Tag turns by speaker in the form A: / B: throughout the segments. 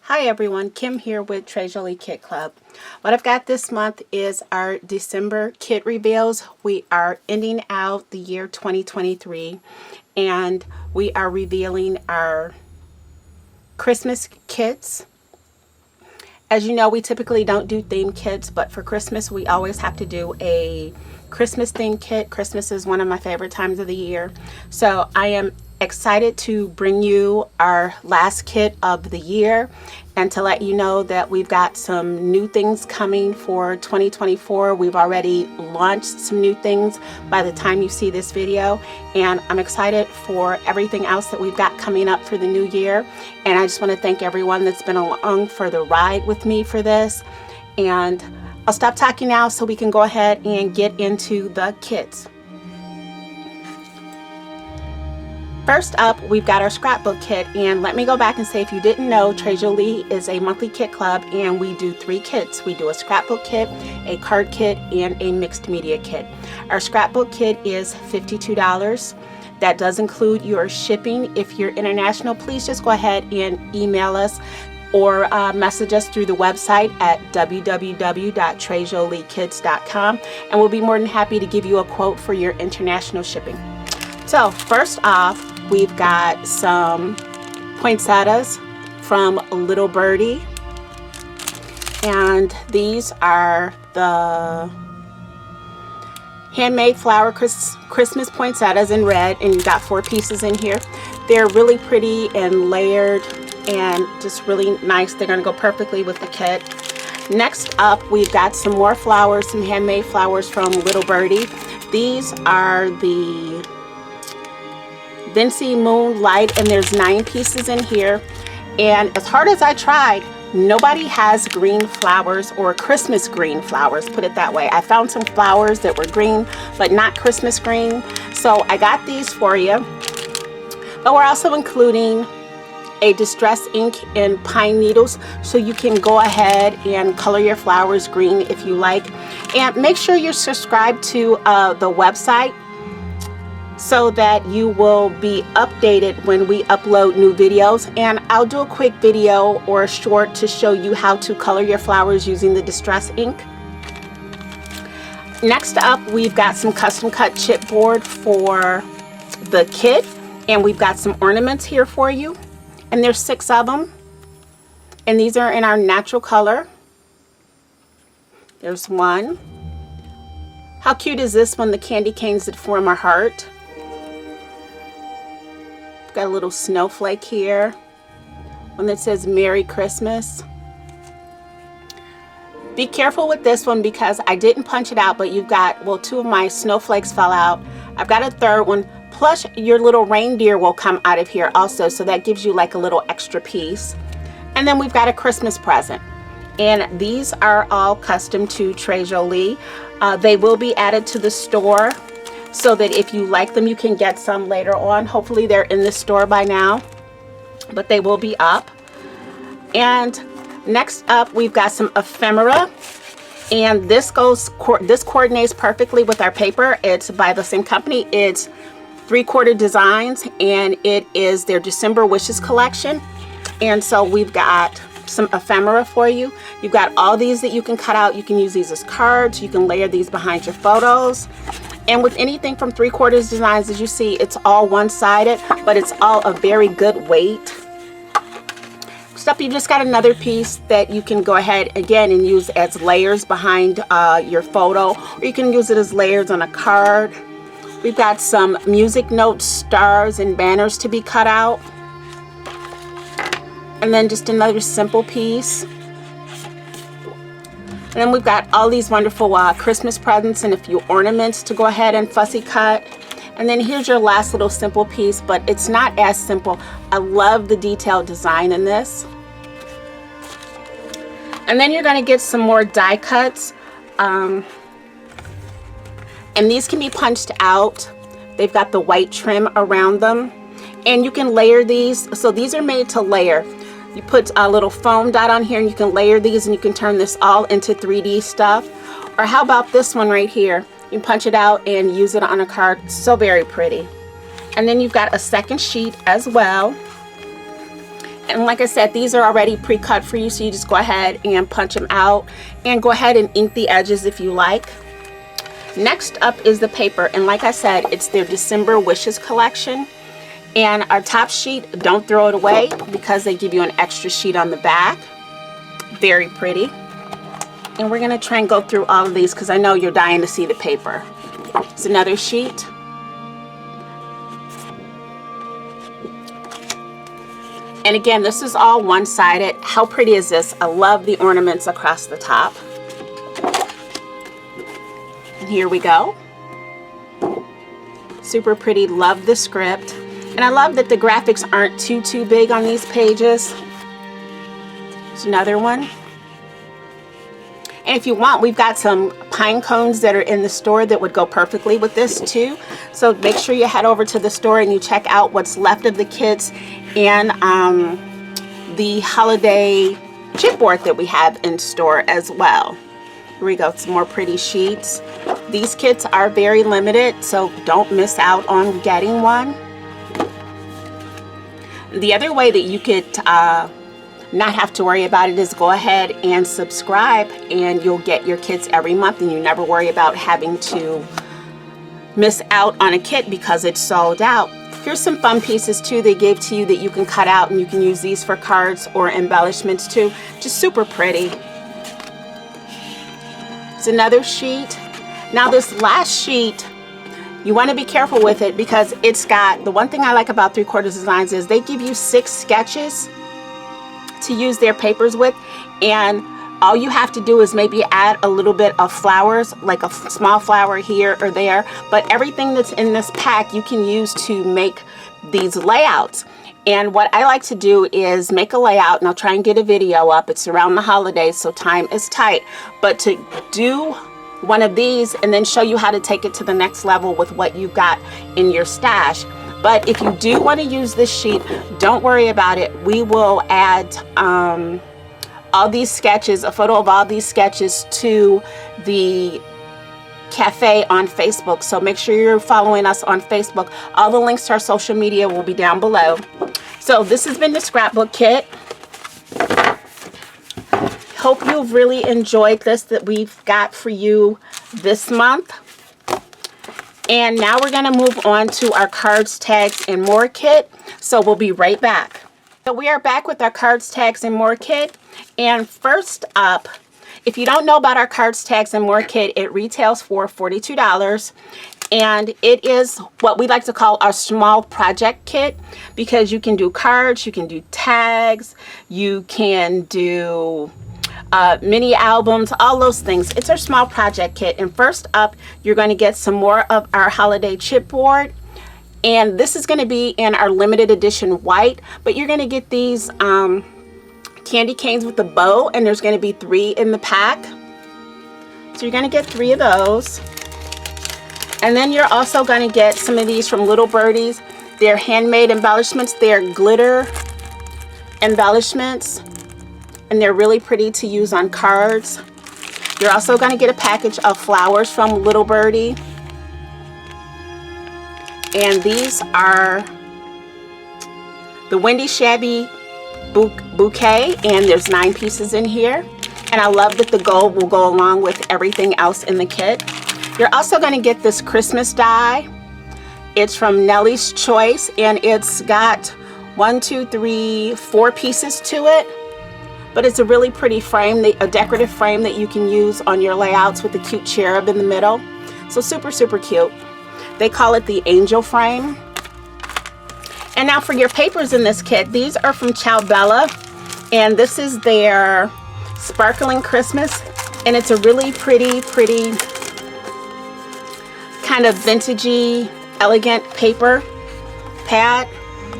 A: Hi everyone, Kim here with Treasure Lee Kit Club. What I've got this month is our December kit reveals. We are ending out the year 2023 and we are revealing our Christmas kits. As you know, we typically don't do theme kits, but for Christmas we always have to do a Christmas theme kit. Christmas is one of my favorite times of the year. So I am excited to bring you our last kit of the year and to let you know that we've got some new things coming for 2024. We've already launched some new things by the time you see this video, and I'm excited for everything else that we've got coming up for the new year. And I just want to thank everyone that's been along for the ride with me for this. And I'll stop talking now so we can go ahead and get into the kits. First up, we've got our scrapbook kit, and let me go back and say, if you didn't know, Treasure Lee is a monthly kit club and we do 3 kits. We do a scrapbook kit, a card kit, and a mixed media kit. Our scrapbook kit is $52. That does include your shipping. If you're international, please just go ahead and email us or message us through the website at www.treasurelikits.com, and we'll be more than happy to give you a quote for your international shipping. So first off, we've got some poinsettias from Little Birdie, and these are the handmade flower Christmas poinsettias in red, and you got 4 pieces in here. They're really pretty and layered and just really nice. They're going to go perfectly with the kit. Next up, we've got some more flowers, some handmade flowers from Little Birdie. These are the Vincy Moonlight, and there's 9 pieces in here. And as hard as I tried, nobody has green flowers or Christmas green flowers, put it that way. I found some flowers that were green but not Christmas green, so I got these for you. But we're also including a distress ink in pine needles, so you can go ahead and color your flowers green if you like. And make sure you're subscribed to the website so that you will be updated when we upload new videos. And I'll do a quick video or a short to show you how to color your flowers using the distress ink. Next up, we've got some custom cut chipboard for the kit, and we've got some ornaments here for you, and there's 6 of them, and these are in our natural color. There's one. How cute is this one? The candy canes that form a heart. Got a little snowflake here, one that says Merry Christmas. Be careful with this one because I didn't punch it out, but you've got, well, 2 of my snowflakes fell out. I've got a 3rd one, plus your little reindeer will come out of here also, so that gives you like a little extra piece. And then we've got a Christmas present, and these are all custom to Treasure Lee. They will be added to the store, so that if you like them, you can get some later on. Hopefully they're in the store by now, but they will be up. And next up, we've got some ephemera, and this coordinates perfectly with our paper. It's by the same company. It's 3/4 Designs, and it is their December Wishes collection. And so we've got some ephemera for you. You've got all these that you can cut out. You can use these as cards. You can layer these behind your photos. And with anything from 3/4 Designs, as you see, it's all one-sided, but it's all a very good weight. Next up, you just got another piece that you can go ahead again and use as layers behind your photo, or you can use it as layers on a card. We've got some music notes, stars, and banners to be cut out. And then just another simple piece. And then we've got all these wonderful Christmas presents and a few ornaments to go ahead and fussy cut. And then here's your last little simple piece, but it's not as simple. I love the detailed design in this. And then you're going to get some more die cuts. And these can be punched out. They've got the white trim around them. And you can layer these. So these are made to layer. You put a little foam dot on here and you can layer these, and you can turn this all into 3D stuff. Or how about this one right here? You can punch it out and use it on a card. So very pretty. And then you've got a second sheet as well. And like I said, these are already pre-cut for you, so you just go ahead and punch them out and go ahead and ink the edges if you like. Next up is the paper, and like I said, it's their December Wishes collection. And our top sheet, don't throw it away because they give you an extra sheet on the back. Very pretty. And we're gonna try and go through all of these because I know you're dying to see the paper. It's another sheet. And again, this is all one-sided. How pretty is this? I love the ornaments across the top. And here we go. Super pretty, love the script. And I love that the graphics aren't too big on these pages. There's another one. And if you want, we've got some pine cones that are in the store that would go perfectly with this too. So make sure you head over to the store and you check out what's left of the kits and the holiday chipboard that we have in store as well. Here we go, some more pretty sheets. These kits are very limited, so don't miss out on getting one. The other way that you could not have to worry about it is go ahead and subscribe, and you'll get your kits every month, and you never worry about having to miss out on a kit because it's sold out. Here's some fun pieces too they gave to you that you can cut out, and you can use these for cards or embellishments too. Just super pretty. It's another sheet. Now this last sheet, you want to be careful with it because it's got, the one thing I like about 3/4 Designs is they give you 6 sketches to use their papers with, and all you have to do is maybe add a little bit of flowers, like a small flower here or there, but everything that's in this pack you can use to make these layouts. And what I like to do is make a layout, and I'll try and get a video up. It's around the holidays, so time is tight, but to do one of these and then show you how to take it to the next level with what you've got in your stash. But if you do want to use this sheet, don't worry about it. We will add all these sketches, a photo of all these sketches to the cafe on Facebook. So make sure you're following us on Facebook. All the links to our social media will be down below. So this has been the scrapbook kit. Hope you've really enjoyed this that we've got for you this month. And now we're going to move on to our cards, tags, and more kit. So we'll be right back. So we are back with our cards, tags, and more kit. And first up, if you don't know about our cards, tags, and more kit, it retails for $42. And it is what we like to call our small project kit, because you can do cards, you can do tags, you can do mini albums, all those things. It's our small project kit. And first up, you're going to get some more of our holiday chipboard, and this is going to be in our limited edition white, but you're going to get these candy canes with a bow, and there's going to be 3 in the pack, so you're going to get 3 of those. And then you're also going to get some of these from Little Birdies. They're handmade embellishments. They're glitter embellishments, and they're really pretty to use on cards. You're also going to get a package of flowers from Little Birdie. And these are the Wendy Shabby bouquet, and there's 9 pieces in here. And I love that the gold will go along with everything else in the kit. You're also going to get this Christmas die. It's from Nellie's Choice, and it's got 1, 2, 3, 4 pieces to it. But it's a really pretty frame, a decorative frame that you can use on your layouts with the cute cherub in the middle. So super, super cute. They call it the angel frame. And now for your papers in this kit, these are from Ciao Bella, and this is their Sparkling Christmas, and it's a really pretty kind of vintagey, elegant paper pad.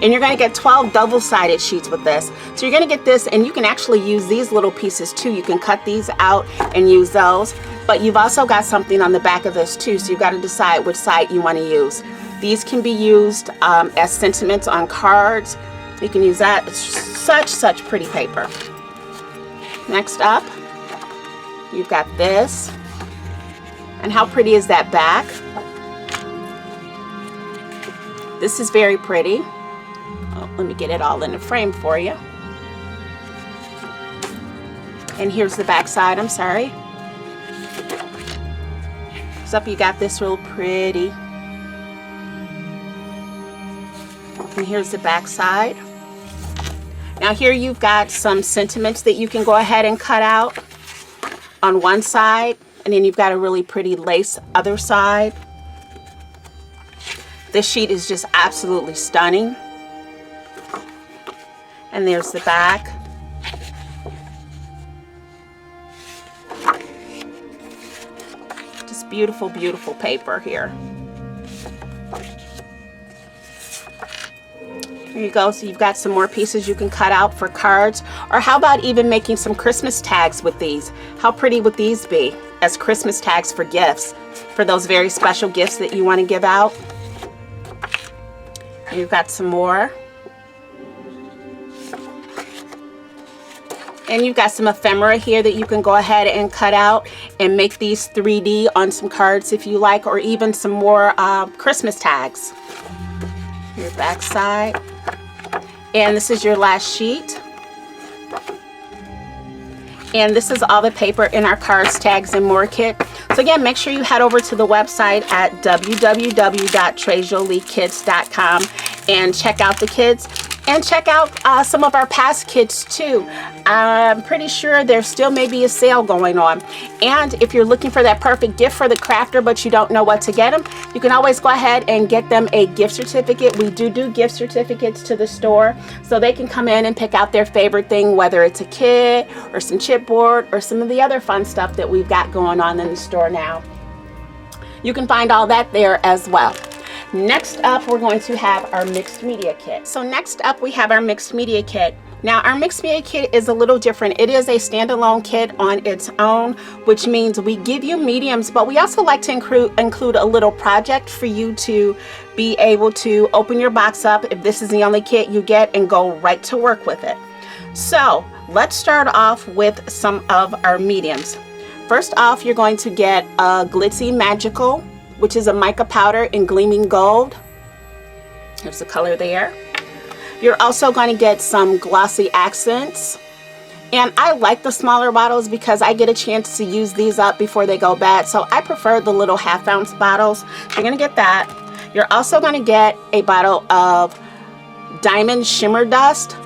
A: And you're going to get 12 double-sided sheets with this. So you're going to get this, and you can actually use these little pieces too. You can cut these out and use those. But you've also got something on the back of this too, so you've got to decide which side you want to use. These can be used as sentiments on cards. You can use that. It's such pretty paper. Next up, you've got this. And how pretty is that back? This is very pretty. Oh, let me get it all in the frame for you. And here's the back side, I'm sorry. So you got this real pretty. And here's the back side. Now here you've got some sentiments that you can go ahead and cut out on one side, and then you've got a really pretty lace other side. This sheet is just absolutely stunning. And there's the back. Just beautiful, beautiful paper here. Here you go. So you've got some more pieces you can cut out for cards. Or how about even making some Christmas tags with these? How pretty would these be as Christmas tags for gifts, for those very special gifts that you want to give out? You've got some more. And you've got some ephemera here that you can go ahead and cut out and make these 3D on some cards if you like, or even some more Christmas tags. Your back side. And this is your last sheet. And this is all the paper in our cards, tags, and more kit. So again, make sure you head over to the website at www.treasureLeeKits.com and check out the kits. And check out some of our past kits too. I'm pretty sure there still may be a sale going on. And if you're looking for that perfect gift for the crafter but you don't know what to get them, you can always go ahead and get them a gift certificate. We do gift certificates to the store, so they can come in and pick out their favorite thing, whether it's a kit or some chipboard or some of the other fun stuff that we've got going on in the store now. You can find all that there as well. Next up, we're going to have our mixed media kit. So next up, we have our mixed media kit. Now, our mixed media kit is a little different. It is a standalone kit on its own, which means we give you mediums, but we also like to include a little project for you to be able to open your box up if this is the only kit you get and go right to work with it. So let's start off with some of our mediums. First off, you're going to get a Glitzy Magical, which is a mica powder in gleaming gold. Here's the color there. You're also going to get some glossy accents. And I like the smaller bottles because I get a chance to use these up before they go bad. So I prefer the little 1/2 ounce bottles. You're going to get that. You're also going to get a bottle of Diamond Shimmer Dust,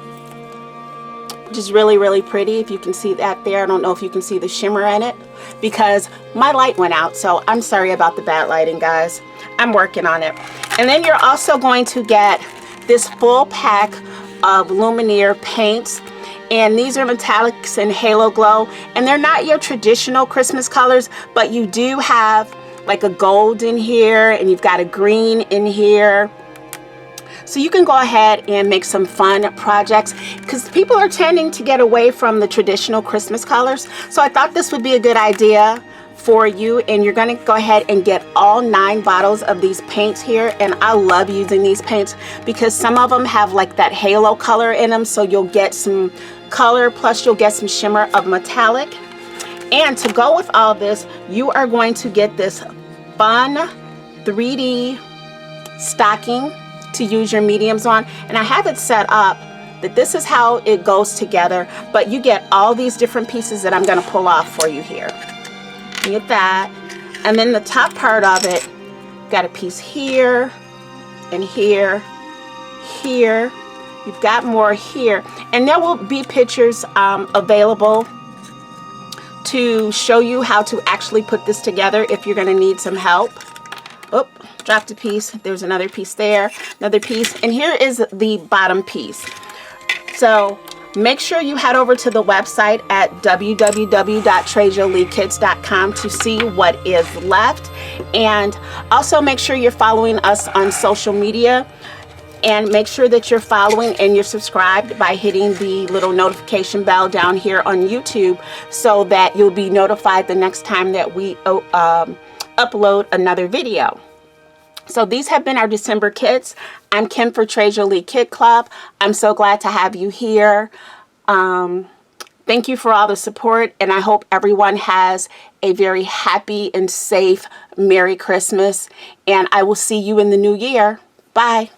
A: which is really, really pretty. If you can see that there. I don't know if you can see the shimmer in it because my light went out, so I'm sorry about the bad lighting, guys. I'm working on it. And then you're also going to get this full pack of Luminaire paints, and these are metallics and halo glow, and they're not your traditional Christmas colors, but you do have like a gold in here, and you've got a green in here. So you can go ahead and make some fun projects because people are tending to get away from the traditional Christmas colors. So I thought this would be a good idea for you, and you're going to go ahead and get all 9 bottles of these paints here. And I love using these paints because some of them have like that halo color in them, so you'll get some color, plus you'll get some shimmer of metallic. And to go with all this, you are going to get this fun 3D stocking to use your mediums on. And I have it set up that this is how it goes together, but you get all these different pieces that I'm going to pull off for you here. You get that, and then the top part of it, got a piece here and here, here. You've got more here, and there will be pictures available to show you how to actually put this together if you're going to need some help. Oh, dropped a piece. There's another piece there, another piece, and here is the bottom piece. So make sure you head over to the website at www.treasureLeeKits.com to see what is left, and also make sure you're following us on social media, and make sure that you're following and you're subscribed by hitting the little notification bell down here on YouTube so that you'll be notified the next time that we upload another video. So these have been our December kits. I'm Kim for Treasure Lee Kit Club. I'm so glad to have you here. Thank you for all the support, and I hope everyone has a very happy and safe Merry Christmas, and I will see you in the new year. Bye.